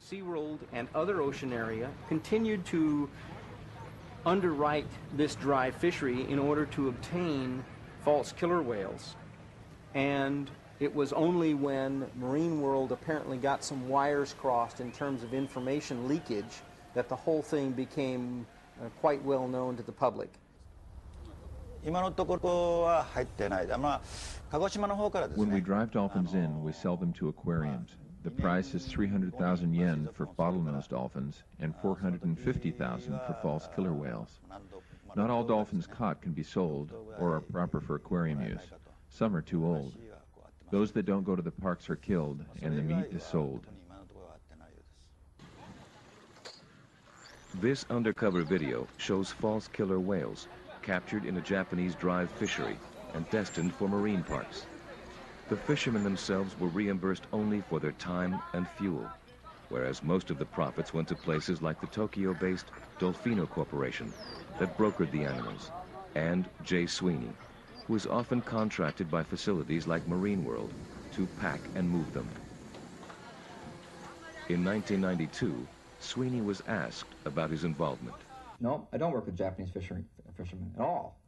Seaworld and other ocean area continued to underwrite this dry fishery in order to obtain false killer whales. And it was only when Marine World apparently got some wires crossed in terms of information leakage that the whole thing became quite well known to the public. When we drive dolphins in, we sell them to aquariums. The price is 300,000 yen for bottlenose dolphins and 450,000 for false killer whales. Not all dolphins caught can be sold or are proper for aquarium use. Some are too old. Those that don't go to the parks are killed, and the meat is sold. This undercover video shows false killer whales captured in a Japanese drive fishery and destined for marine parks. The fishermen themselves were reimbursed only for their time and fuel, whereas most of the profits went to places like the Tokyo-based Dolphino Corporation that brokered the animals, and Jay Sweeney, who is often contracted by facilities like Marine World to pack and move them. In 1992, Sweeney was asked about his involvement. No, I don't work with Japanese fishermen at all.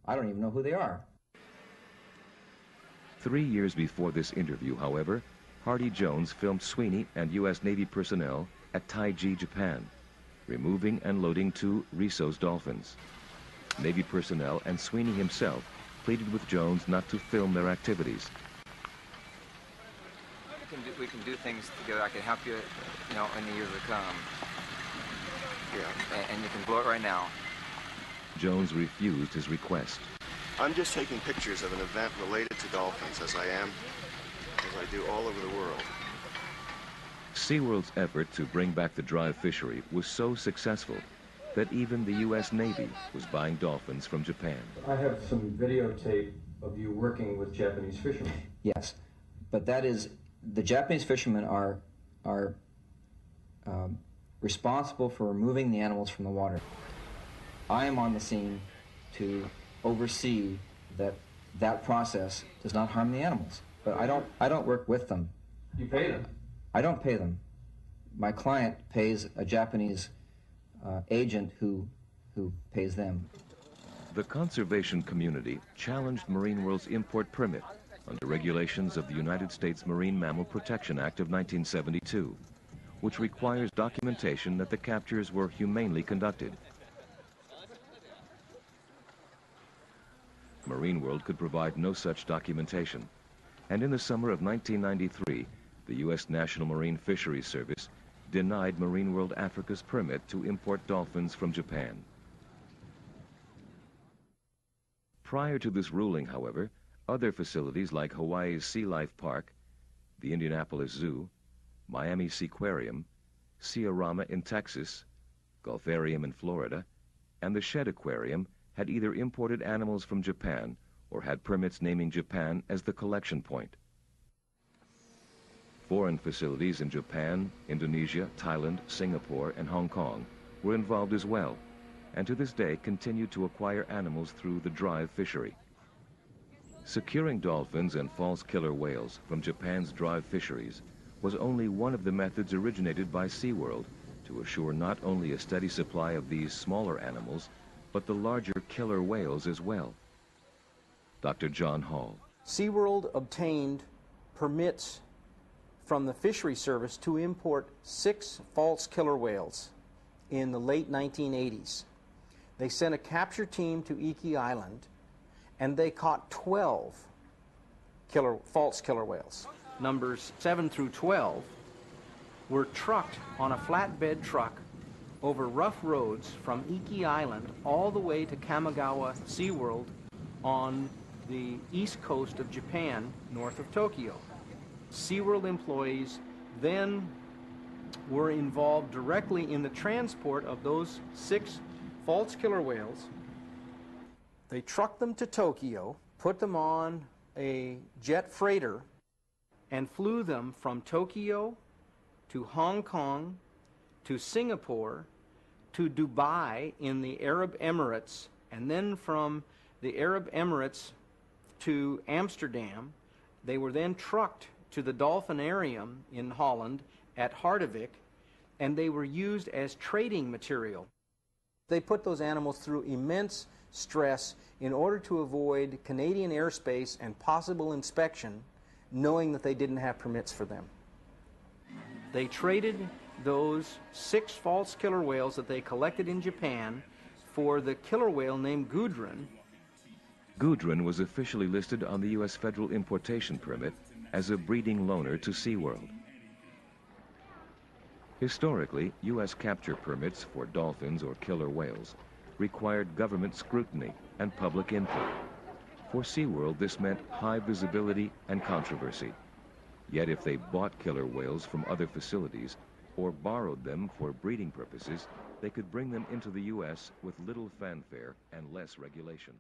I don't even know who they are. 3 years before this interview, however, Hardy Jones filmed Sweeney and U.S. Navy personnel at Taiji, Japan, removing and loading 2 Risso's dolphins. Navy personnel and Sweeney himself pleaded with Jones not to film their activities. We can do things together. I can help you, in the years to come. And you can blow it right now. Jones refused his request. I'm just taking pictures of an event related to dolphins, as I do all over the world. Seaworld's effort to bring back the drive fishery was so successful that even the U.S. Navy was buying dolphins from Japan. I have some videotape of you working with Japanese fishermen. Yes, but that is, the Japanese fishermen are responsible for removing the animals from the water. I am on the scene to oversee that process does not harm the animals. But I don't work with them. You pay them? I don't pay them. My client pays a Japanese agent who pays them. The conservation community challenged Marine World's import permit under regulations of the United States Marine Mammal Protection Act of 1972, which requires documentation that the captures were humanely conducted. Marine World could provide no such documentation, and in the summer of 1993, the U.S. National Marine Fisheries Service denied Marine World Africa's permit to import dolphins from Japan. Prior to this ruling, however, other facilities like Hawaii's Sea Life Park, the Indianapolis Zoo, Miami Seaquarium, Searama in Texas, Gulfarium in Florida, and the Shed Aquarium had either imported animals from Japan or had permits naming Japan as the collection point. Foreign facilities in Japan, Indonesia, Thailand, Singapore, and Hong Kong were involved as well, and to this day continue to acquire animals through the drive fishery. Securing dolphins and false killer whales from Japan's drive fisheries was only one of the methods originated by Seaworld to assure not only a steady supply of these smaller animals, but the larger killer whales as well. Dr. John Hall. Seaworld obtained permits from the Fishery Service to import 6 false killer whales in the late 1980s. They sent a capture team to Iki Island, and they caught 12 false killer whales. Numbers 7 through 12 were trucked on a flatbed truck over rough roads from Iki Island all the way to Kamigawa Seaworld on the east coast of Japan, north of Tokyo. Seaworld employees then were involved directly in the transport of those 6 false killer whales. They trucked them to Tokyo, put them on a jet freighter, and flew them from Tokyo to Hong Kong to Singapore to Dubai in the Arab Emirates, and then from the Arab Emirates to Amsterdam. They were then trucked to the Dolphinarium in Holland at Harderwijk, and they were used as trading material. They put those animals through immense stress in order to avoid Canadian airspace and possible inspection, knowing that they didn't have permits for them. They traded those 6 false killer whales that they collected in Japan for the killer whale named Gudrun. Gudrun was officially listed on the U.S. federal importation permit as a breeding loaner to Seaworld. Historically, U.S. capture permits for dolphins or killer whales required government scrutiny and public input. For Seaworld, this meant high visibility and controversy. Yet if they bought killer whales from other facilities or borrowed them for breeding purposes, they could bring them into the U.S. with little fanfare and less regulation.